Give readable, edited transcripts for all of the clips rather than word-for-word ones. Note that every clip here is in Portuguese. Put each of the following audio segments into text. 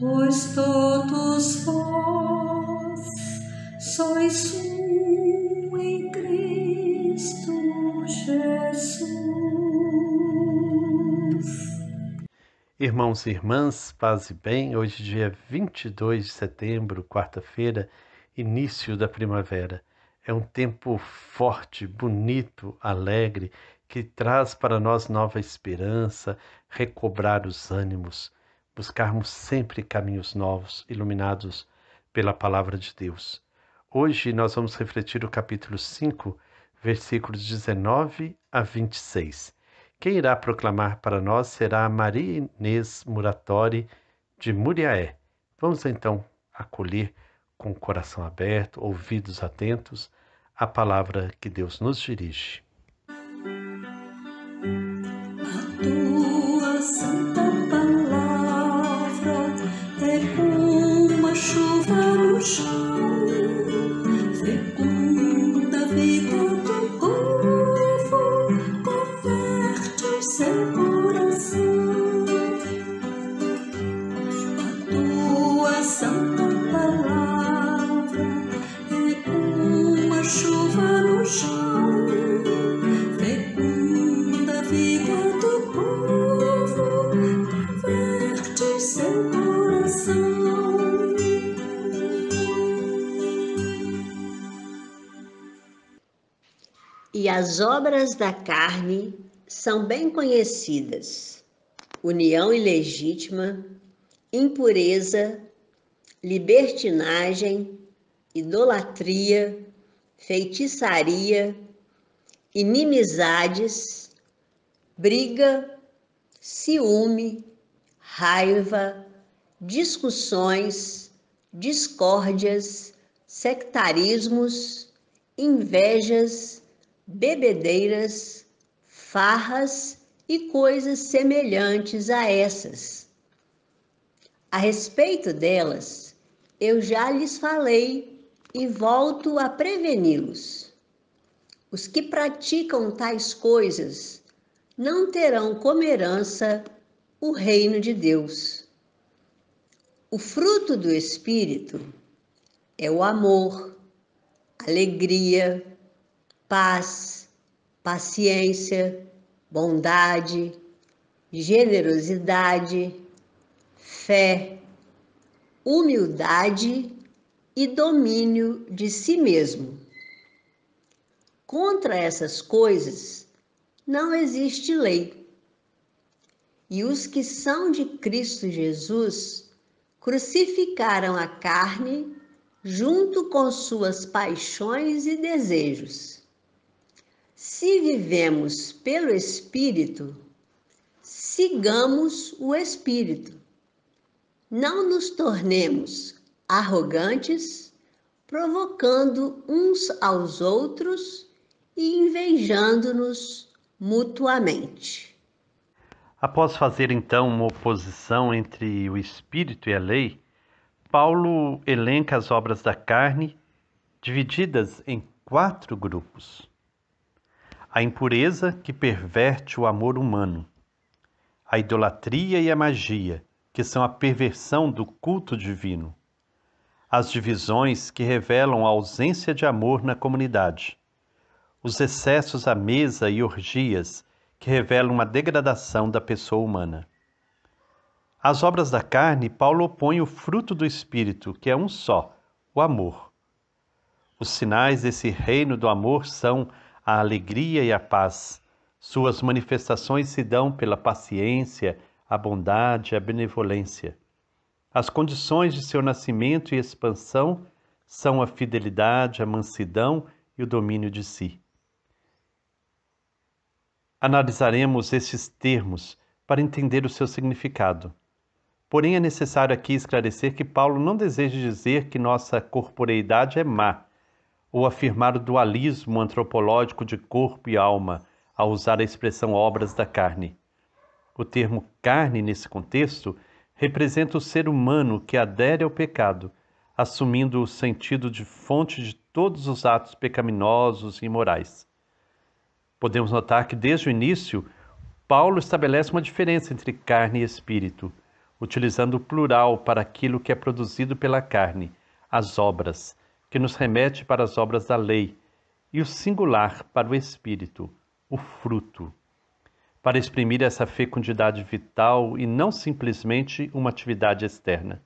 pois todos vós sois um em Cristo Jesus. Irmãos e irmãs, paz e bem, hoje dia 22 de setembro, quarta-feira, início da primavera. É um tempo forte, bonito, alegre, que traz para nós nova esperança, recobrar os ânimos, buscarmos sempre caminhos novos, iluminados pela palavra de Deus. Hoje nós vamos refletir o capítulo 5, versículos 19 a 26. Quem irá proclamar para nós será Maria Inês Muratori, de Muriaé. Vamos então acolher com o coração aberto, ouvidos atentos, a palavra que Deus nos dirige. A tua santa palavra é como uma chuva no chão, fecunda a vida do povo, converte o seu coração. A tua santa palavra é como uma chuva no chão, fecunda a vida do povo, converte o seu coração. E as obras da carne são bem conhecidas: união ilegítima, impureza, libertinagem, idolatria, feitiçaria, inimizades, briga, ciúme, raiva, discussões, discórdias, sectarismos, invejas, bebedeiras, farras e coisas semelhantes a essas. A respeito delas, eu já lhes falei e volto a preveni-los. Os que praticam tais coisas não terão como herança o reino de Deus. O fruto do Espírito é o amor, alegria, paz, paciência, bondade, generosidade, fé, humildade e domínio de si mesmo. Contra essas coisas não existe lei. E os que são de Cristo Jesus crucificaram a carne junto com suas paixões e desejos. Se vivemos pelo Espírito, sigamos o Espírito. Não nos tornemos arrogantes, provocando uns aos outros e invejando-nos mutuamente. Após fazer então uma oposição entre o Espírito e a lei, Paulo elenca as obras da carne, divididas em 4 grupos. A impureza, que perverte o amor humano. A idolatria e a magia, que são a perversão do culto divino. As divisões, que revelam a ausência de amor na comunidade. Os excessos à mesa e orgias, que revelam uma degradação da pessoa humana. Às obras da carne, Paulo opõe o fruto do Espírito, que é um só, o amor. Os sinais desse reino do amor são a alegria e a paz. Suas manifestações se dão pela paciência, a bondade e a benevolência. As condições de seu nascimento e expansão são a fidelidade, a mansidão e o domínio de si. Analisaremos estes termos para entender o seu significado. Porém, é necessário aqui esclarecer que Paulo não deseja dizer que nossa corporeidade é má, ou afirmar o dualismo antropológico de corpo e alma, ao usar a expressão obras da carne. O termo carne, nesse contexto, representa o ser humano que adere ao pecado, assumindo o sentido de fonte de todos os atos pecaminosos e imorais. Podemos notar que, desde o início, Paulo estabelece uma diferença entre carne e espírito. utilizando o plural para aquilo que é produzido pela carne, as obras, que nos remete para as obras da lei, e o singular para o espírito, o fruto, para exprimir essa fecundidade vital e não simplesmente uma atividade externa.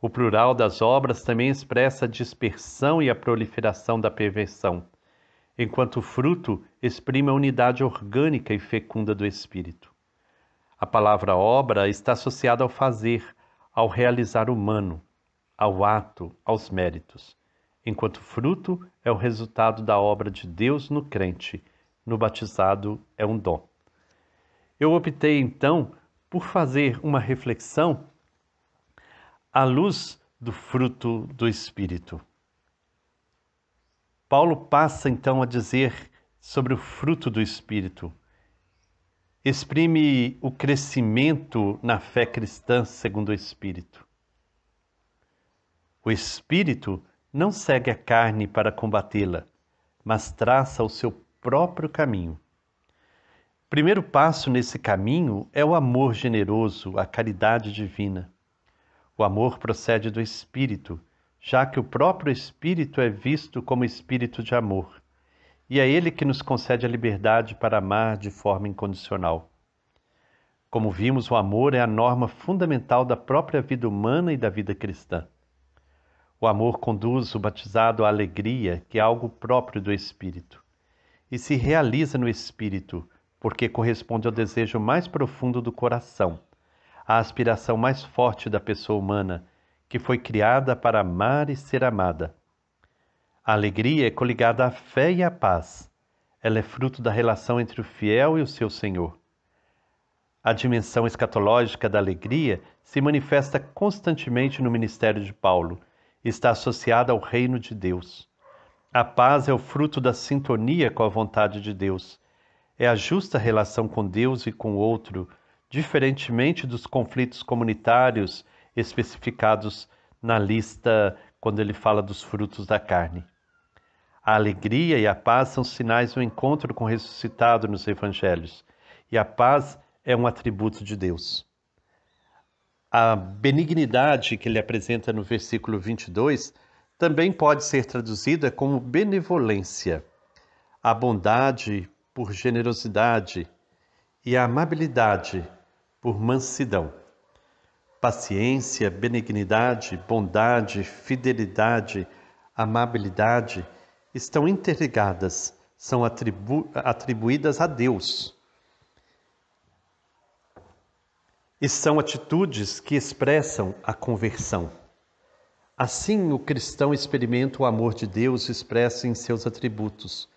O plural das obras também expressa a dispersão e a proliferação da perversão, enquanto o fruto exprime a unidade orgânica e fecunda do espírito. A palavra obra está associada ao fazer, ao realizar humano, ao ato, aos méritos, enquanto fruto é o resultado da obra de Deus no crente, no batizado é um dom. Eu optei, então, por fazer uma reflexão à luz do fruto do Espírito. Paulo passa, então, a dizer sobre o fruto do Espírito. Exprime o crescimento na fé cristã segundo o Espírito. O Espírito não segue a carne para combatê-la, mas traça o seu próprio caminho. O primeiro passo nesse caminho é o amor generoso, a caridade divina. O amor procede do Espírito, já que o próprio Espírito é visto como espírito de amor, e é ele que nos concede a liberdade para amar de forma incondicional. Como vimos, o amor é a norma fundamental da própria vida humana e da vida cristã. O amor conduz o batizado à alegria, que é algo próprio do Espírito, e se realiza no Espírito, porque corresponde ao desejo mais profundo do coração, à aspiração mais forte da pessoa humana, que foi criada para amar e ser amada. A alegria é coligada à fé e à paz. Ela é fruto da relação entre o fiel e o seu Senhor. A dimensão escatológica da alegria se manifesta constantemente no ministério de Paulo e está associada ao reino de Deus. A paz é o fruto da sintonia com a vontade de Deus. É a justa relação com Deus e com o outro, diferentemente dos conflitos comunitários especificados na lista quando ele fala dos frutos da carne. A alegria e a paz são sinais do encontro com o ressuscitado nos evangelhos, e a paz é um atributo de Deus. A benignidade que ele apresenta no versículo 22 também pode ser traduzida como benevolência, a bondade por generosidade e a amabilidade por mansidão. Paciência, benignidade, bondade, fidelidade, amabilidade estão interligadas, são atribuídas a Deus. E são atitudes que expressam a conversão. Assim, o cristão experimenta o amor de Deus expresso em seus atributos.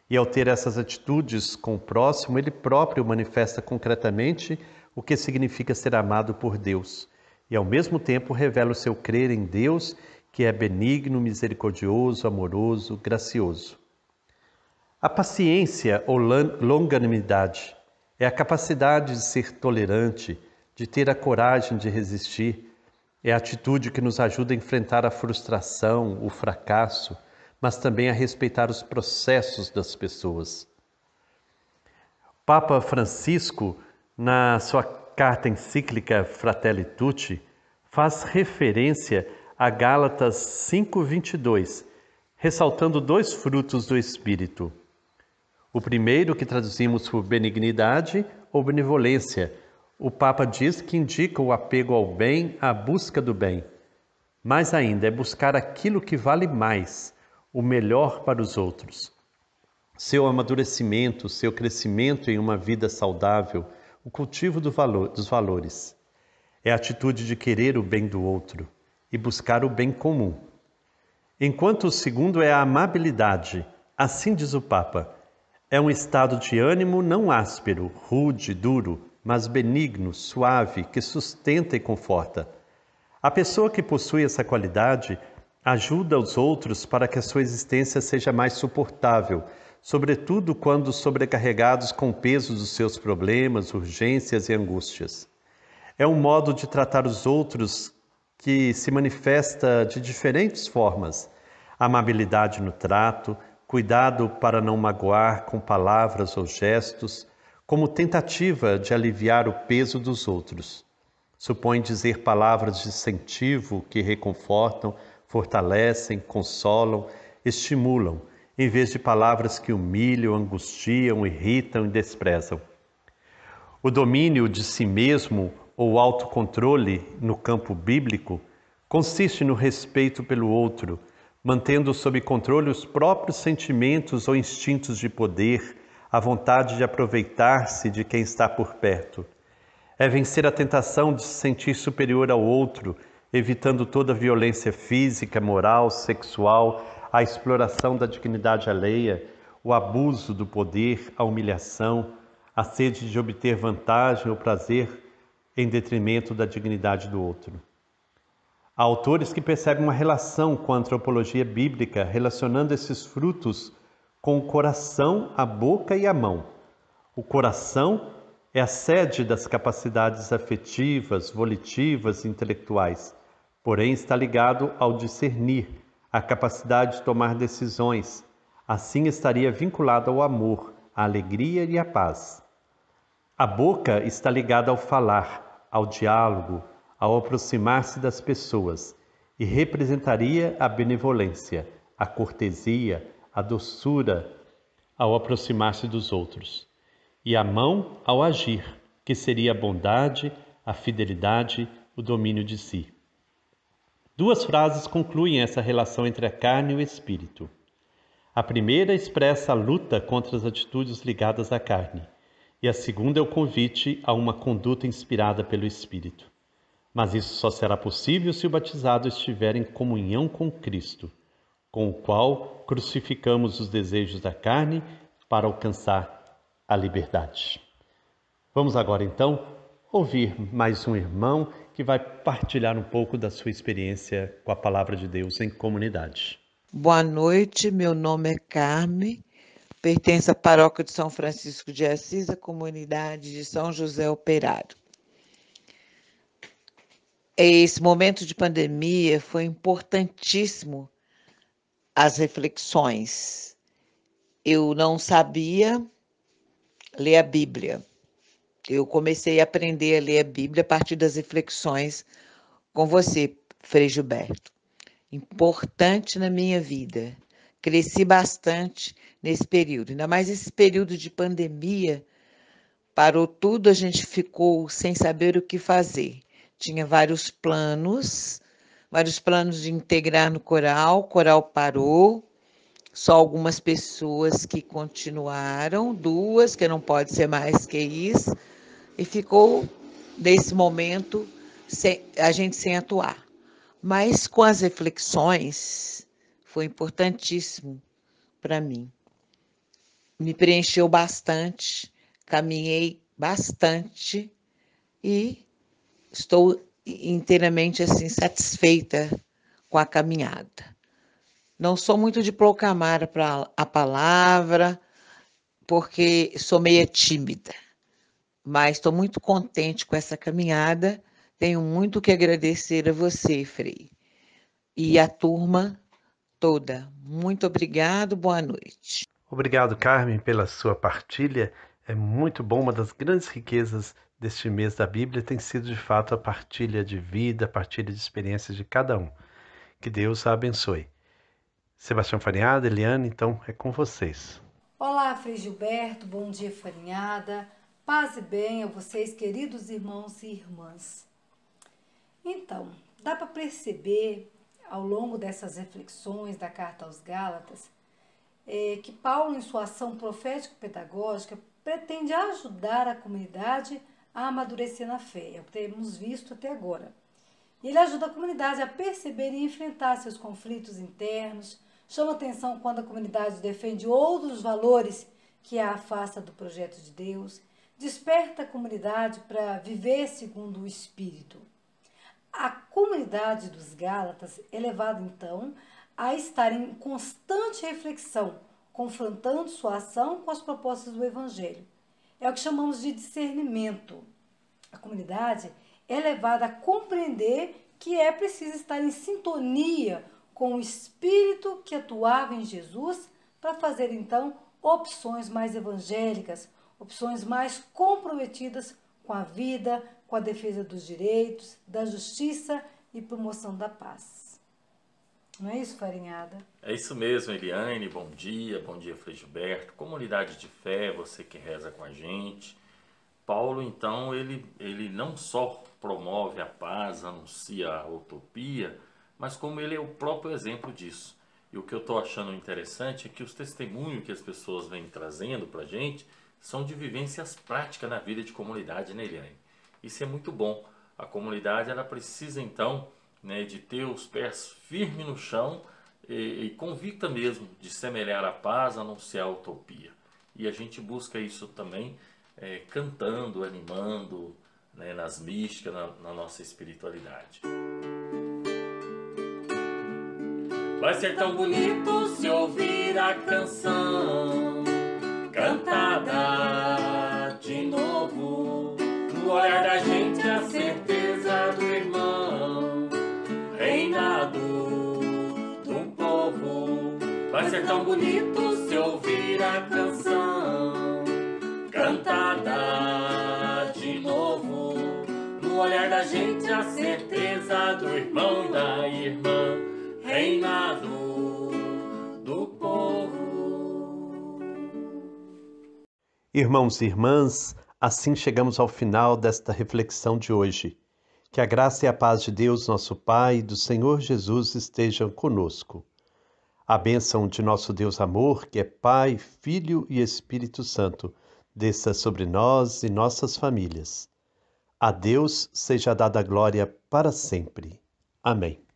E ao ter essas atitudes com o próximo, ele próprio manifesta concretamente o que significa ser amado por Deus. E ao mesmo tempo revela o seu crer em Deus, que é benigno, misericordioso, amoroso, gracioso. A paciência ou longanimidade é a capacidade de ser tolerante, de ter a coragem de resistir. É a atitude que nos ajuda a enfrentar a frustração, o fracasso, mas também a respeitar os processos das pessoas. Papa Francisco, na sua carta encíclica Fratelli Tutti, faz referência a Gálatas 5:22, ressaltando dois frutos do Espírito. O primeiro, que traduzimos por benignidade ou benevolência, o Papa diz que indica o apego ao bem, a busca do bem. Mais ainda, é buscar aquilo que vale mais, o melhor para os outros. Seu amadurecimento, seu crescimento em uma vida saudável, o cultivo dos valores. É a atitude de querer o bem do outro e buscar o bem comum. Enquanto o segundo é a amabilidade, assim diz o Papa, é um estado de ânimo não áspero, rude, duro, mas benigno, suave, que sustenta e conforta. A pessoa que possui essa qualidade ajuda os outros para que a sua existência seja mais suportável, sobretudo quando sobrecarregados com o peso dos seus problemas, urgências e angústias. É um modo de tratar os outros que se manifesta de diferentes formas. Amabilidade no trato, cuidado para não magoar com palavras ou gestos, como tentativa de aliviar o peso dos outros. Supõe dizer palavras de incentivo que reconfortam, fortalecem, consolam, estimulam, em vez de palavras que humilham, angustiam, irritam e desprezam. O domínio de si mesmo ou autocontrole no campo bíblico consiste no respeito pelo outro, mantendo sob controle os próprios sentimentos ou instintos de poder, a vontade de aproveitar-se de quem está por perto. É vencer a tentação de se sentir superior ao outro, evitando toda violência física, moral, sexual, a exploração da dignidade alheia, o abuso do poder, a humilhação, a sede de obter vantagem ou prazer em detrimento da dignidade do outro. Há autores que percebem uma relação com a antropologia bíblica, relacionando esses frutos com o coração, a boca e a mão. O coração é a sede das capacidades afetivas, volitivas e intelectuais, porém está ligado ao discernir, à capacidade de tomar decisões. Assim estaria vinculado ao amor, à alegria e à paz. A boca está ligada ao falar, ao diálogo, ao aproximar-se das pessoas e representaria a benevolência, a cortesia, a doçura ao aproximar-se dos outros. E a mão ao agir, que seria a bondade, a fidelidade, o domínio de si. Duas frases concluem essa relação entre a carne e o espírito. A primeira expressa a luta contra as atitudes ligadas à carne, e a segunda é o convite a uma conduta inspirada pelo espírito. Mas isso só será possível se o batizado estiver em comunhão com Cristo, com o qual crucificamos os desejos da carne para alcançar a liberdade. Vamos agora então ouvir mais um irmão que vai partilhar um pouco da sua experiência com a palavra de Deus em comunidade. Boa noite, meu nome é Carmen, pertenço à paróquia de São Francisco de Assis, a comunidade de São José Operário. Esse momento de pandemia foi importantíssimo as reflexões. Eu não sabia ler a Bíblia. Eu comecei a aprender a ler a Bíblia a partir das reflexões com você, Frei Gilberto. Importante na minha vida. Cresci bastante nesse período, ainda mais esse período de pandemia. Parou tudo, a gente ficou sem saber o que fazer. Tinha vários planos de integrar no coral, o coral parou, só algumas pessoas que continuaram, 2, que não pode ser mais que isso, e ficou, nesse momento, a gente sem atuar. Mas com as reflexões, foi importantíssimo para mim. Me preencheu bastante, caminhei bastante e estou inteiramente assim satisfeita com a caminhada. Não sou muito de proclamar a palavra, porque sou meio tímida, mas estou muito contente com essa caminhada. Tenho muito que agradecer a você, Frei, e a turma toda. Muito obrigado, boa noite. Obrigado, Carmen, pela sua partilha. É muito bom, uma das grandes riquezas deste mês da Bíblia tem sido, de fato, a partilha de vida, a partilha de experiências de cada um. Que Deus a abençoe. Sebastião Farinhada, Eliane, então é com vocês. Olá, Frei Gilberto, bom dia, Farinhada. Paz e bem a vocês, queridos irmãos e irmãs. Então, dá para perceber, ao longo dessas reflexões da Carta aos Gálatas, que Paulo, em sua ação profético-pedagógica, pretende ajudar a comunidade a amadurecer na fé, é o que temos visto até agora. Ele ajuda a comunidade a perceber e enfrentar seus conflitos internos, chama atenção quando a comunidade defende outros valores que a afasta do projeto de Deus, desperta a comunidade para viver segundo o Espírito. A comunidade dos Gálatas é levada, então, a estar em constante reflexão, confrontando sua ação com as propostas do Evangelho. É o que chamamos de discernimento. A comunidade é levada a compreender que é preciso estar em sintonia com o Espírito que atuava em Jesus para fazer, então, opções mais evangélicas, opções mais comprometidas com a vida, com a defesa dos direitos, da justiça e promoção da paz. Não é isso, Farinhada? É isso mesmo, Eliane. Bom dia Frei Gilberto. Comunidade de fé, você que reza com a gente. Paulo, então, ele não só promove a paz, anuncia a utopia, mas como ele é o próprio exemplo disso. E o que eu estou achando interessante é que os testemunhos que as pessoas vêm trazendo para a gente são de vivências práticas na vida de comunidade, né, Eliane? Isso é muito bom. A comunidade, ela precisa, então, né, de ter os pés firmes no chão e convicta mesmo de semear a paz, anunciar a utopia. E a gente busca isso também cantando, animando, né, nas místicas, na nossa espiritualidade. Vai ser tão bonito se ouvir a canção cantada de novo, no olhar da gente a certeza do irmão, reinado do povo. Vai ser tão bonito se ouvir a canção cantada de novo, no olhar da gente a certeza do irmão e da irmã, reinado do povo. Irmãos e irmãs, assim chegamos ao final desta reflexão de hoje. Que a graça e a paz de Deus, nosso Pai, e do Senhor Jesus estejam conosco. A bênção de nosso Deus amor, que é Pai, Filho e Espírito Santo, desça sobre nós e nossas famílias. A Deus seja dada a glória para sempre. Amém.